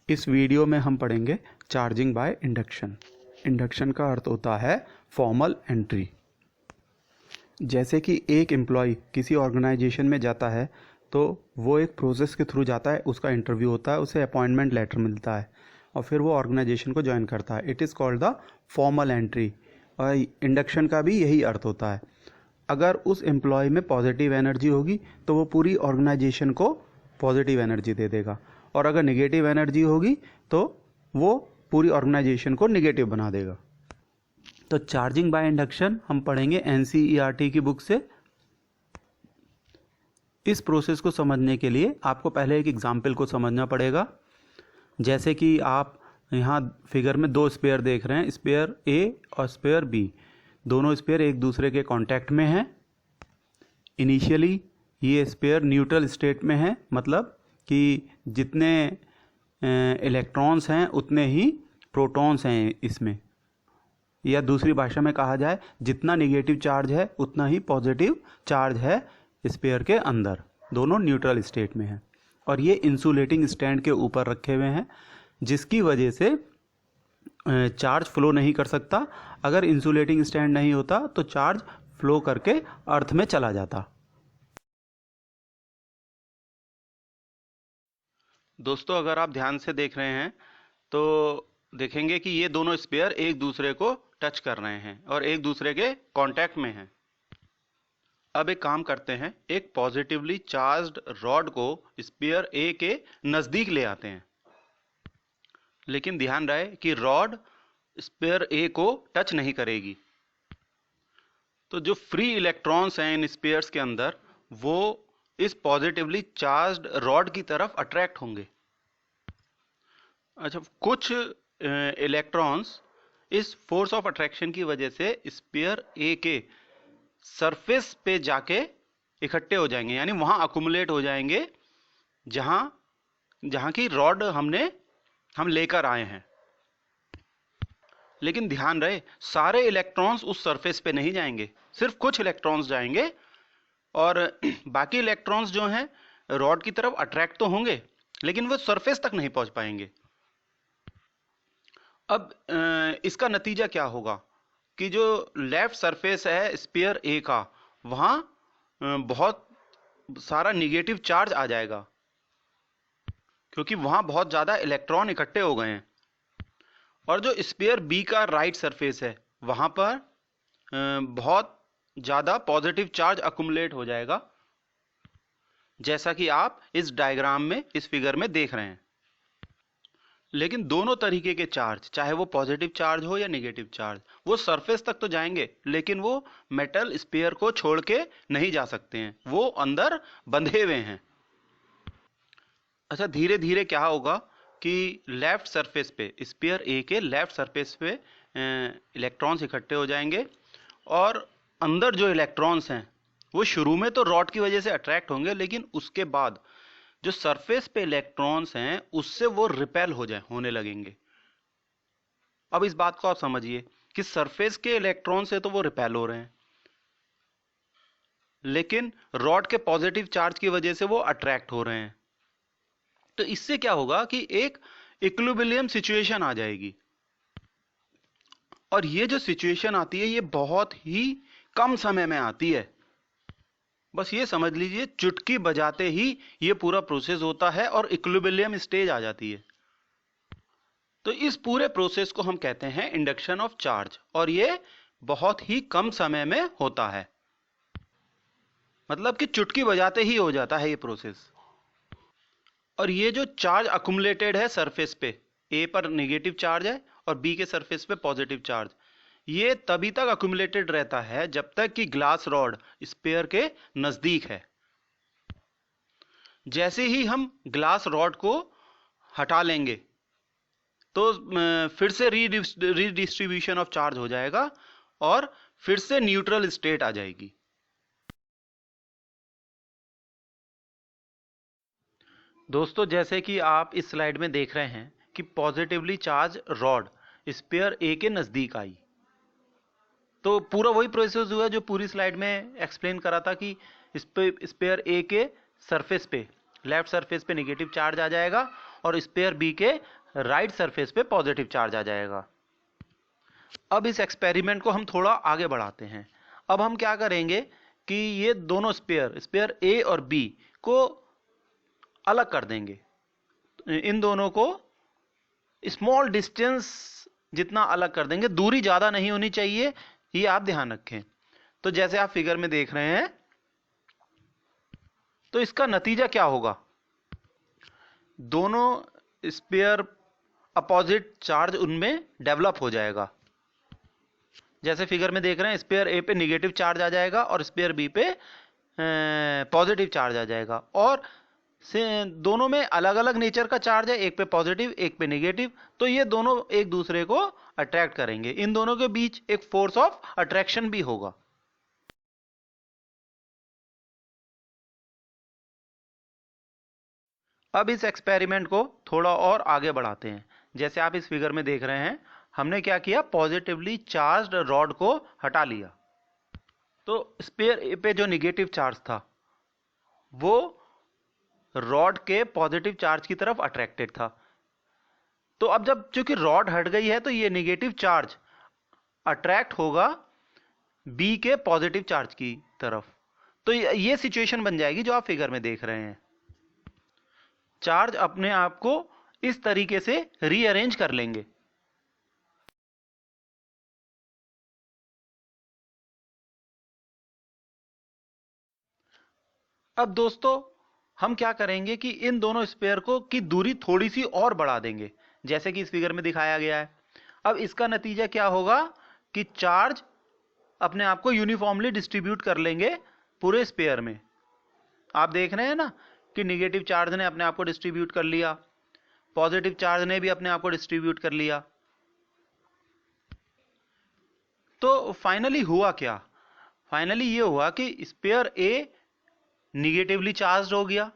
इस वीडियो में हम पढ़ेंगे चार्जिंग बाय इंडक्शन। इंडक्शन का अर्थ होता है फॉर्मल एंट्री। जैसे कि एक एम्प्लॉय किसी ऑर्गेनाइजेशन में जाता है तो वो एक प्रोसेस के थ्रू जाता है, उसका इंटरव्यू होता है, उसे अपॉइंटमेंट लेटर मिलता है और फिर वो ऑर्गेनाइजेशन को ज्वाइन करता है। It is called the formal entry. और इंडक्शन का भी यही अर्थ होता है। अगर उस एम्प्लॉय में पॉजिटिव एनर्जी होगी तो वो पूरी ऑर्गेनाइजेशन को पॉजिटिव एनर्जी दे देगा, और अगर नेगेटिव एनर्जी होगी तो वो पूरी ऑर्गेनाइजेशन को नेगेटिव बना देगा। तो चार्जिंग बाय इंडक्शन हम पढ़ेंगे एनसीईआरटी की बुक से। इस प्रोसेस को समझने के लिए आपको पहले एक एग्जाम्पल को समझना पड़ेगा। जैसे कि आप यहाँ फिगर में दो स्पेयर देख रहे हैं, स्पेयर ए और स्पेयर बी। दोनों स्पेयर एक दूसरे के कांटेक्ट में हैं। इनिशियली ये स्पेयर न्यूट्रल स्टेट में है, मतलब कि जितने इलेक्ट्रॉन्स हैं उतने ही प्रोटॉन्स हैं इसमें, या दूसरी भाषा में कहा जाए जितना नेगेटिव चार्ज है उतना ही पॉजिटिव चार्ज है स्पेयर के अंदर। दोनों न्यूट्रल स्टेट में हैं और ये इंसुलेटिंग स्टैंड के ऊपर रखे हुए हैं, जिसकी वजह से चार्ज फ्लो नहीं कर सकता। अगर इंसुलेटिंग स्टैंड नहीं होता तो चार्ज फ्लो करके अर्थ में चला जाता। दोस्तों, अगर आप ध्यान से देख रहे हैं तो देखेंगे कि ये दोनों स्पेयर एक दूसरे को टच कर रहे हैं और एक दूसरे के कांटेक्ट में हैं। अब एक काम करते हैं, एक पॉजिटिवली चार्ज्ड रॉड को स्पेयर ए के नज़दीक ले आते हैं। लेकिन ध्यान रहे कि रॉड स्पेयर ए को टच नहीं करेगी। तो जो फ्री इलेक्ट्रॉन्स हैं इन स्पेयर्स के अंदर, वो इस पॉजिटिवली चार्ज्ड रॉड की तरफ अट्रैक्ट होंगे। अच्छा, कुछ इलेक्ट्रॉन्स इस फोर्स ऑफ अट्रैक्शन की वजह से स्पेयर ए के सरफेस पे जाके इकट्ठे हो जाएंगे, यानी वहां अकुमुलेट हो जाएंगे जहां की रॉड हम लेकर आए हैं। लेकिन ध्यान रहे, सारे इलेक्ट्रॉन्स उस सरफेस पे नहीं जाएंगे, सिर्फ कुछ इलेक्ट्रॉन्स जाएंगे और बाकी इलेक्ट्रॉन्स जो हैं रॉड की तरफ अट्रैक्ट तो होंगे लेकिन वो सरफेस तक नहीं पहुंच पाएंगे। अब इसका नतीजा क्या होगा कि जो लेफ्ट सरफेस है स्पेयर ए का, वहां बहुत सारा निगेटिव चार्ज आ जाएगा, क्योंकि वहां बहुत ज़्यादा इलेक्ट्रॉन इकट्ठे हो गए हैं। और जो स्पेयर बी का राइट सरफेस है, वहां पर बहुत ज़्यादा पॉजिटिव चार्ज अकुमुलेट हो जाएगा, जैसा कि आप इस डायग्राम में, इस फिगर में देख रहे हैं। लेकिन दोनों तरीके के चार्ज, चाहे वो पॉजिटिव चार्ज हो या नेगेटिव चार्ज, वो सरफेस तक तो जाएंगे लेकिन वो मेटल स्पेयर को छोड़ के नहीं जा सकते हैं, वो अंदर बंधे हुए हैं। अच्छा, धीरे धीरे क्या होगा कि लेफ्ट सरफेस पे, स्पेयर ए के लेफ्ट सरफेस पे इलेक्ट्रॉन्स इकट्ठे हो जाएंगे और अंदर जो इलेक्ट्रॉन्स हैं वो शुरू में तो रॉड की वजह से अट्रैक्ट होंगे, लेकिन उसके बाद जो सरफेस पे इलेक्ट्रॉन्स हैं उससे वो रिपेल होने लगेंगे। अब इस बात को आप समझिए कि सरफेस के इलेक्ट्रॉन से तो वो रिपेल हो रहे हैं, लेकिन रॉड के पॉजिटिव चार्ज की वजह से वो अट्रैक्ट हो रहे हैं। तो इससे क्या होगा कि एक इक्विलिब्रियम सिचुएशन आ जाएगी। और ये जो सिचुएशन आती है ये बहुत ही कम समय में आती है। बस ये समझ लीजिए, चुटकी बजाते ही ये पूरा प्रोसेस होता है और इक्विलिब्रियम स्टेज आ जाती है। तो इस पूरे प्रोसेस को हम कहते हैं इंडक्शन ऑफ चार्ज, और ये बहुत ही कम समय में होता है, मतलब कि चुटकी बजाते ही हो जाता है ये प्रोसेस। और ये जो चार्ज अकुमुलेटेड है सरफेस पे, ए पर नेगेटिव चार्ज है और बी के सरफेस पे पॉजिटिव चार्ज, ये तभी तक अकुमुलेटेड रहता है जब तक कि ग्लास रॉड स्पेयर के नजदीक है। जैसे ही हम ग्लास रॉड को हटा लेंगे तो फिर से रीडिस्ट्रीब्यूशन ऑफ चार्ज हो जाएगा और फिर से न्यूट्रल स्टेट आ जाएगी। दोस्तों, जैसे कि आप इस स्लाइड में देख रहे हैं कि पॉजिटिवली चार्ज रॉड स्पेयर ए के नजदीक आई, तो पूरा वही प्रोसेस हुआ जो पूरी स्लाइड में एक्सप्लेन करा था कि स्पेयर ए के सरफेस पे, लेफ्ट सरफेस पे नेगेटिव चार्ज आ जाएगा और स्पेयर बी के राइट सरफेस पे पॉजिटिव चार्ज आ जाएगा। अब इस एक्सपेरिमेंट को हम थोड़ा आगे बढ़ाते हैं। अब हम क्या करेंगे कि ये दोनों स्पेयर ए और बी को अलग कर देंगे। इन दोनों को स्मॉल डिस्टेंस जितना अलग कर देंगे, दूरी ज़्यादा नहीं होनी चाहिए, ये आप ध्यान रखें। तो जैसे आप फिगर में देख रहे हैं, तो इसका नतीजा क्या होगा, दोनों स्पेयर अपोजिट चार्ज उनमें डेवलप हो जाएगा। जैसे फिगर में देख रहे हैं, स्पेयर ए पे निगेटिव चार्ज आ जाएगा और स्पेयर बी पे पॉजिटिव चार्ज आ जाएगा, और दोनों में अलग अलग नेचर का चार्ज है, एक पे पॉजिटिव एक पे नेगेटिव, तो ये दोनों एक दूसरे को अट्रैक्ट करेंगे। इन दोनों के बीच एक फोर्स ऑफ अट्रैक्शन भी होगा। अब इस एक्सपेरिमेंट को थोड़ा और आगे बढ़ाते हैं। जैसे आप इस फिगर में देख रहे हैं, हमने क्या किया, पॉजिटिवली चार्ज्ड रॉड को हटा लिया। तो स्पेयर ए पे जो निगेटिव चार्ज था वो रॉड के पॉजिटिव चार्ज की तरफ अट्रैक्टेड था। तो अब जब चूंकि रॉड हट गई है, तो ये निगेटिव चार्ज अट्रैक्ट होगा बी के पॉजिटिव चार्ज की तरफ। तो ये सिचुएशन बन जाएगी जो आप फिगर में देख रहे हैं। चार्ज अपने आप को इस तरीके से रीअरेंज कर लेंगे। अब दोस्तों हम क्या करेंगे कि इन दोनों स्पेयर को की दूरी थोड़ी सी और बढ़ा देंगे, जैसे कि इस फिगर में दिखाया गया है। अब इसका नतीजा क्या होगा कि चार्ज अपने आप को यूनिफॉर्मली डिस्ट्रीब्यूट कर लेंगे पूरे स्पेयर में। आप देख रहे हैं ना कि निगेटिव चार्ज ने अपने आप को डिस्ट्रीब्यूट कर लिया, पॉजिटिव चार्ज ने भी अपने आप को डिस्ट्रीब्यूट कर लिया। तो फाइनली हुआ क्या, फाइनली ये हुआ कि स्पेयर ए निगेटिवली चार्ज हो गया,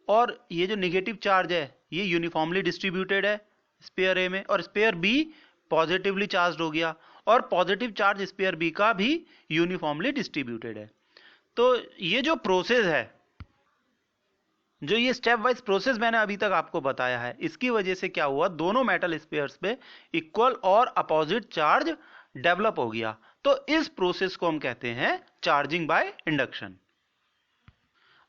और ये जो निगेटिव चार्ज है ये यूनिफॉर्मली डिस्ट्रीब्यूटेड है स्पेयर ए में, और स्पेयर बी पॉजिटिवली चार्ज हो गया, और पॉजिटिव चार्ज स्पेयर बी का भी यूनिफॉर्मली डिस्ट्रीब्यूटेड है। तो ये जो प्रोसेस है, जो ये स्टेप वाइज प्रोसेस मैंने अभी तक आपको बताया है, इसकी वजह से क्या हुआ, दोनों मेटल स्पेयर्स पे इक्वल और अपोजिट चार्ज डेवलप हो गया। तो इस प्रोसेस को हम कहते हैं चार्जिंग बाय इंडक्शन।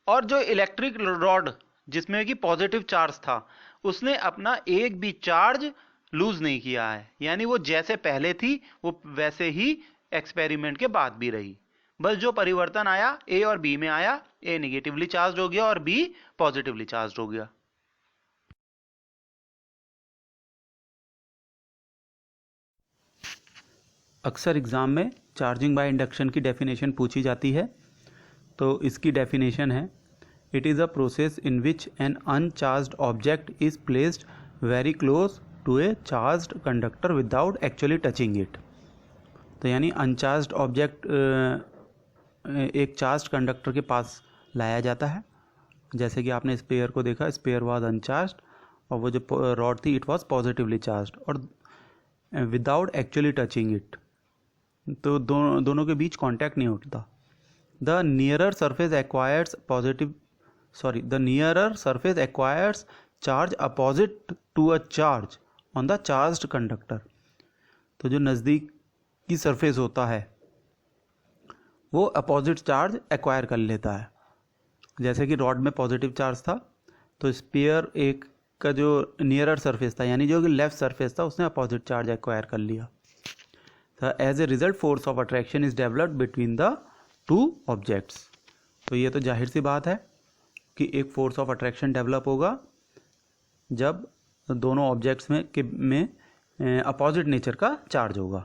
और जो इलेक्ट्रिक रॉड जिसमें कि पॉजिटिव चार्ज था, उसने अपना एक भी चार्ज लूज नहीं किया है, यानी वो जैसे पहले थी वो वैसे ही एक्सपेरिमेंट के बाद भी रही। बस जो परिवर्तन आया ए और बी में आया, ए निगेटिवली चार्ज हो गया और बी पॉजिटिवली चार्ज हो गया। अक्सर एग्जाम में चार्जिंग बाय इंडक्शन की डेफिनेशन पूछी जाती है। तो इसकी डेफिनेशन है, it is a process in which an uncharged object is placed very close to a charged conductor without actually touching it. तो यानी अनचार्ज्ड ऑब्जेक्ट एक चार्ज्ड कंडक्टर के पास लाया जाता है। जैसे कि आपने स्पेयर को देखा, स्पेयर वाज अनचार्ज्ड और वो जो रॉड थी इट वाज पॉजिटिवली चार्ज्ड, और विदाउट एक्चुअली टचिंग इट, तो दोनों के बीच कांटेक्ट नहीं होता। The nearer surface acquires charge opposite to a charge on the charged conductor। तो जो नज़दीक की सरफेस होता है वो अपोजिट चार्ज एक्वायर कर लेता है। जैसे कि रॉड में पॉजिटिव चार्ज था, तो स्पेयर एक का जो नियरर सरफेस था, यानी जो लेफ्ट सरफेस था, उसने अपोजिट चार्ज एक्वायर कर लिया। As a result force of attraction is developed between the two objects. तो ये तो जाहिर सी बात है कि एक फोर्स ऑफ अट्रैक्शन डेवलप होगा जब दोनों ऑब्जेक्ट्स में अपोजिट नेचर का चार्ज होगा।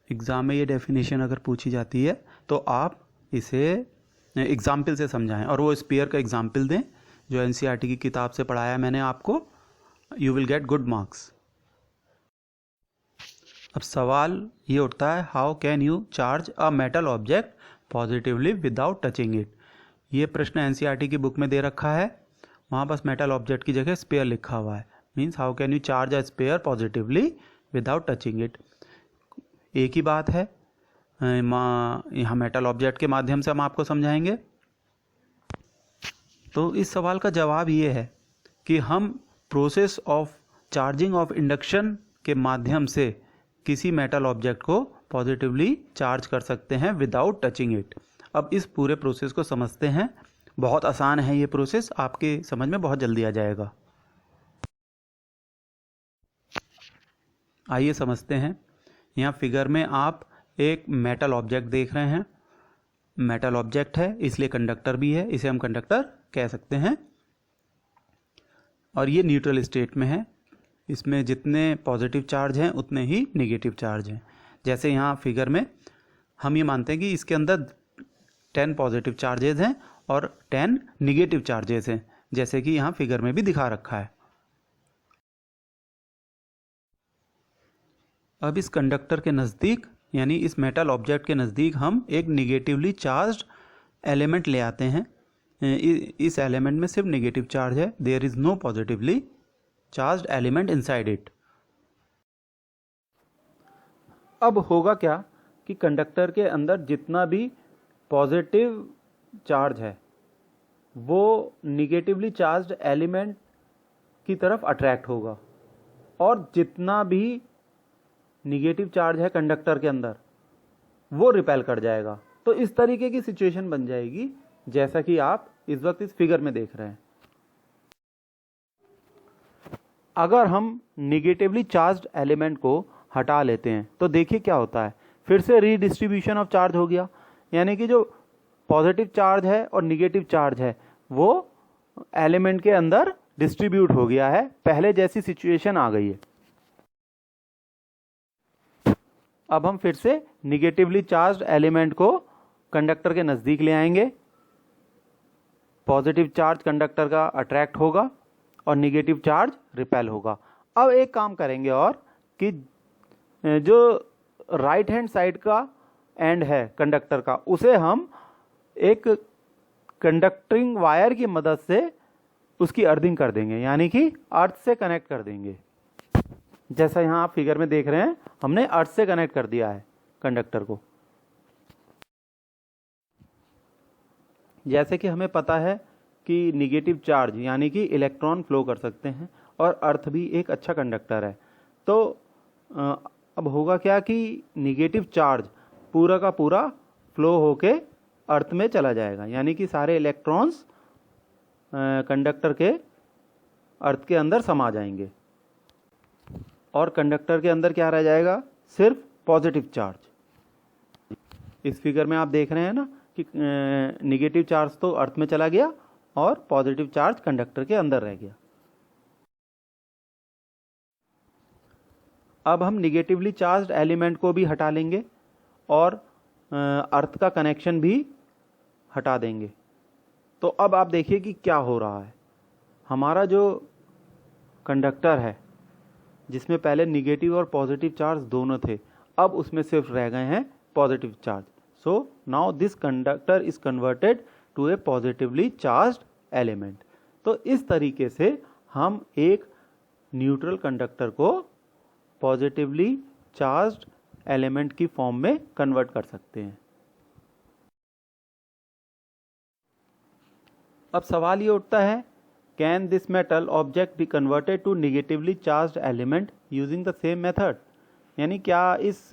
एग्ज़ाम में ये डेफिनेशन अगर पूछी जाती है तो आप इसे एग्जाम्पल से समझाएं, और वो स्पेयर का एग्जाम्पल दें जो एनसीईआरटी की किताब से पढ़ाया मैंने आपको। You will get good marks. अब सवाल ये उठता है, how can you charge a metal object positively without touching it. ये प्रश्न एनसीईआरटी की बुक में दे रखा है, वहाँ बस मेटल ऑब्जेक्ट की जगह स्पेयर लिखा हुआ है। Means how can you charge a sphere positively without touching it. एक ही बात है, यहाँ मेटल ऑब्जेक्ट के माध्यम से हम आपको समझाएंगे। तो इस सवाल का जवाब ये है कि हम process of charging of induction के माध्यम से किसी मेटल ऑब्जेक्ट को पॉजिटिवली चार्ज कर सकते हैं विदाउट टचिंग इट। अब इस पूरे प्रोसेस को समझते हैं। बहुत आसान है ये प्रोसेस, आपके समझ में बहुत जल्दी आ जाएगा। आइए समझते हैं। यहाँ फिगर में आप एक मेटल ऑब्जेक्ट देख रहे हैं। मेटल ऑब्जेक्ट है इसलिए कंडक्टर भी है, इसे हम कंडक्टर कह सकते हैं। और ये न्यूट्रल स्टेट में है, इसमें जितने पॉजिटिव चार्ज हैं उतने ही नेगेटिव चार्ज हैं। जैसे यहाँ फिगर में हम ये मानते हैं कि इसके अंदर 10 पॉजिटिव चार्जेस हैं और 10 निगेटिव चार्जेस हैं, जैसे कि यहाँ फिगर में भी दिखा रखा है। अब इस कंडक्टर के नज़दीक यानी इस मेटल ऑब्जेक्ट के नज़दीक हम एक निगेटिवली चार्ज्ड एलिमेंट ले आते हैं। इस एलिमेंट में सिर्फ नेगेटिव चार्ज है, there is no positively charged element inside it. अब होगा क्या कि कंडक्टर के अंदर जितना भी पॉजिटिव चार्ज है वो निगेटिवली चार्ज्ड एलिमेंट की तरफ अट्रैक्ट होगा, और जितना भी निगेटिव चार्ज है कंडक्टर के अंदर वो रिपेल कर जाएगा। तो इस तरीके की सिचुएशन बन जाएगी जैसा कि आप इस वक्त इस फिगर में देख रहे हैं। अगर हम निगेटिवली चार्ज्ड एलिमेंट को हटा लेते हैं तो देखिए क्या होता है, फिर से रीडिस्ट्रीब्यूशन ऑफ चार्ज हो गया। यानी कि जो पॉजिटिव चार्ज है और निगेटिव चार्ज है वो एलिमेंट के अंदर डिस्ट्रीब्यूट हो गया है, पहले जैसी सिचुएशन आ गई है। अब हम फिर से निगेटिवली चार्ज्ड एलिमेंट को कंडक्टर के नज़दीक ले आएंगे। पॉजिटिव चार्ज कंडक्टर का अट्रैक्ट होगा और निगेटिव चार्ज रिपेल होगा। अब एक काम करेंगे और कि जो राइट हैंड साइड का एंड है कंडक्टर का उसे हम एक कंडक्टिंग वायर की मदद से उसकी अर्थिंग कर देंगे, यानी कि अर्थ से कनेक्ट कर देंगे। जैसा यहाँ आप फिगर में देख रहे हैं, हमने अर्थ से कनेक्ट कर दिया है कंडक्टर को। जैसे कि हमें पता है कि निगेटिव चार्ज यानी कि इलेक्ट्रॉन फ्लो कर सकते हैं और अर्थ भी एक अच्छा कंडक्टर है। तो अब होगा क्या कि निगेटिव चार्ज पूरा का पूरा फ्लो होके अर्थ में चला जाएगा, यानी कि सारे इलेक्ट्रॉन्स कंडक्टर के अर्थ के अंदर समा जाएंगे और कंडक्टर के अंदर क्या रह जाएगा, सिर्फ पॉजिटिव चार्ज। इस फिगर में आप देख रहे हैं ना कि निगेटिव चार्ज तो अर्थ में चला गया और पॉजिटिव चार्ज कंडक्टर के अंदर रह गया। अब हम निगेटिवली चार्ज्ड एलिमेंट को भी हटा लेंगे और अर्थ का कनेक्शन भी हटा देंगे। तो अब आप देखिए कि क्या हो रहा है। हमारा जो कंडक्टर है जिसमें पहले निगेटिव और पॉजिटिव चार्ज दोनों थे, अब उसमें सिर्फ रह गए हैं positive charge. So now this conductor is converted to a positively charged element. तो इस तरीके से हम एक न्यूट्रल कंडक्टर को पॉजिटिवली चार्ज्ड एलिमेंट की फॉर्म में कन्वर्ट कर सकते हैं। अब सवाल ये उठता है, can this metal object be converted to negatively charged element using the same method? यानी क्या इस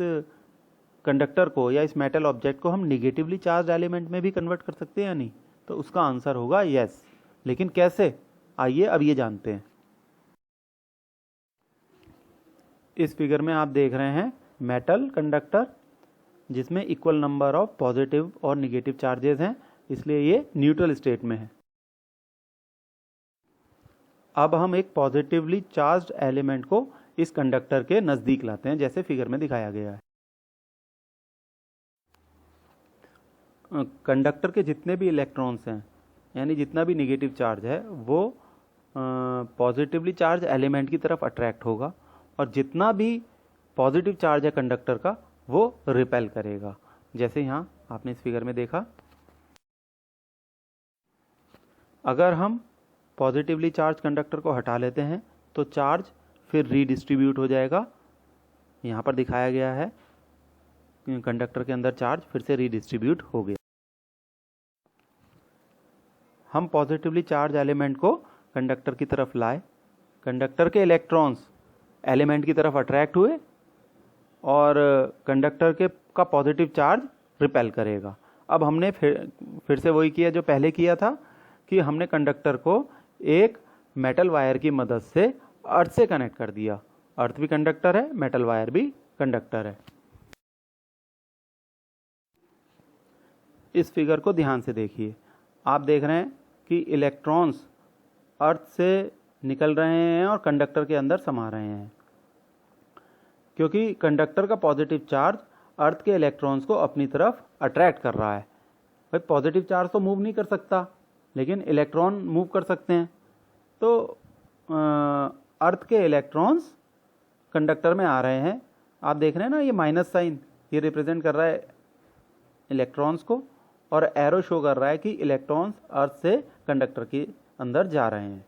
कंडक्टर को या इस मेटल ऑब्जेक्ट को हम निगेटिवली चार्ज्ड एलिमेंट में भी कन्वर्ट कर सकते हैं या नहीं? तो उसका आंसर होगा यस। लेकिन कैसे, आइए अब ये जानते हैं। इस फिगर में आप देख रहे हैं मेटल कंडक्टर जिसमें इक्वल नंबर ऑफ पॉजिटिव और निगेटिव चार्जेस हैं, इसलिए ये न्यूट्रल स्टेट में है। अब हम एक पॉजिटिवली चार्ज्ड एलिमेंट को इस कंडक्टर के नज़दीक लाते हैं जैसे फिगर में दिखाया गया है। कंडक्टर के जितने भी इलेक्ट्रॉन्स हैं यानी जितना भी निगेटिव चार्ज है वो पॉजिटिवली चार्ज एलिमेंट की तरफ अट्रैक्ट होगा और जितना भी पॉजिटिव चार्ज है कंडक्टर का वो रिपेल करेगा, जैसे यहाँ आपने इस फिगर में देखा। अगर हम पॉजिटिवली चार्ज कंडक्टर को हटा लेते हैं तो चार्ज फिर रीडिस्ट्रीब्यूट हो जाएगा। यहाँ पर दिखाया गया है कंडक्टर के अंदर चार्ज फिर से रीडिस्ट्रीब्यूट हो गया। हम पॉजिटिवली चार्ज एलिमेंट को कंडक्टर की तरफ लाए, कंडक्टर के इलेक्ट्रॉन्स एलिमेंट की तरफ अट्रैक्ट हुए और कंडक्टर के का पॉजिटिव चार्ज रिपेल करेगा। अब हमने फिर से वही किया जो पहले किया था कि हमने कंडक्टर को एक मेटल वायर की मदद से अर्थ से कनेक्ट कर दिया। अर्थ भी कंडक्टर है, मेटल वायर भी कंडक्टर है। इस फिगर को ध्यान से देखिए। आप देख रहे हैं कि इलेक्ट्रॉन्स अर्थ से निकल रहे हैं और कंडक्टर के अंदर समा रहे हैं, क्योंकि कंडक्टर का पॉजिटिव चार्ज अर्थ के इलेक्ट्रॉन्स को अपनी तरफ अट्रैक्ट कर रहा है। भाई पॉजिटिव चार्ज तो मूव नहीं कर सकता, लेकिन इलेक्ट्रॉन मूव कर सकते हैं। तो अर्थ के इलेक्ट्रॉन्स कंडक्टर में आ रहे हैं। आप देख रहे हैं ना, ये माइनस साइन ये रिप्रेजेंट कर रहा है इलेक्ट्रॉन्स को, और एरो शो कर रहा है कि इलेक्ट्रॉन्स अर्थ से कंडक्टर के अंदर जा रहे हैं।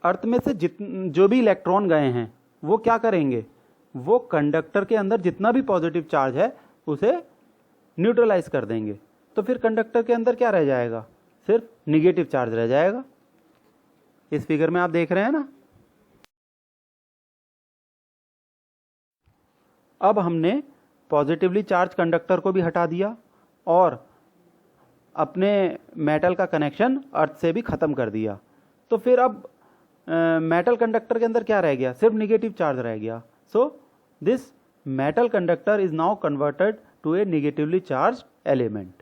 अर्थ में से जो भी इलेक्ट्रॉन गए हैं वो क्या करेंगे, वो कंडक्टर के अंदर जितना भी पॉजिटिव चार्ज है उसे न्यूट्रलाइज कर देंगे। तो फिर कंडक्टर के अंदर क्या रह जाएगा, सिर्फ निगेटिव चार्ज रह जाएगा। इस फिगर में आप देख रहे हैं ना। अब हमने पॉजिटिवली चार्ज कंडक्टर को भी हटा दिया और अपने मेटल का कनेक्शन अर्थ से भी ख़त्म कर दिया। तो फिर अब मेटल कंडक्टर के अंदर क्या रह गया, सिर्फ निगेटिव चार्ज रह गया। So this metal conductor is now converted to a negatively charge element.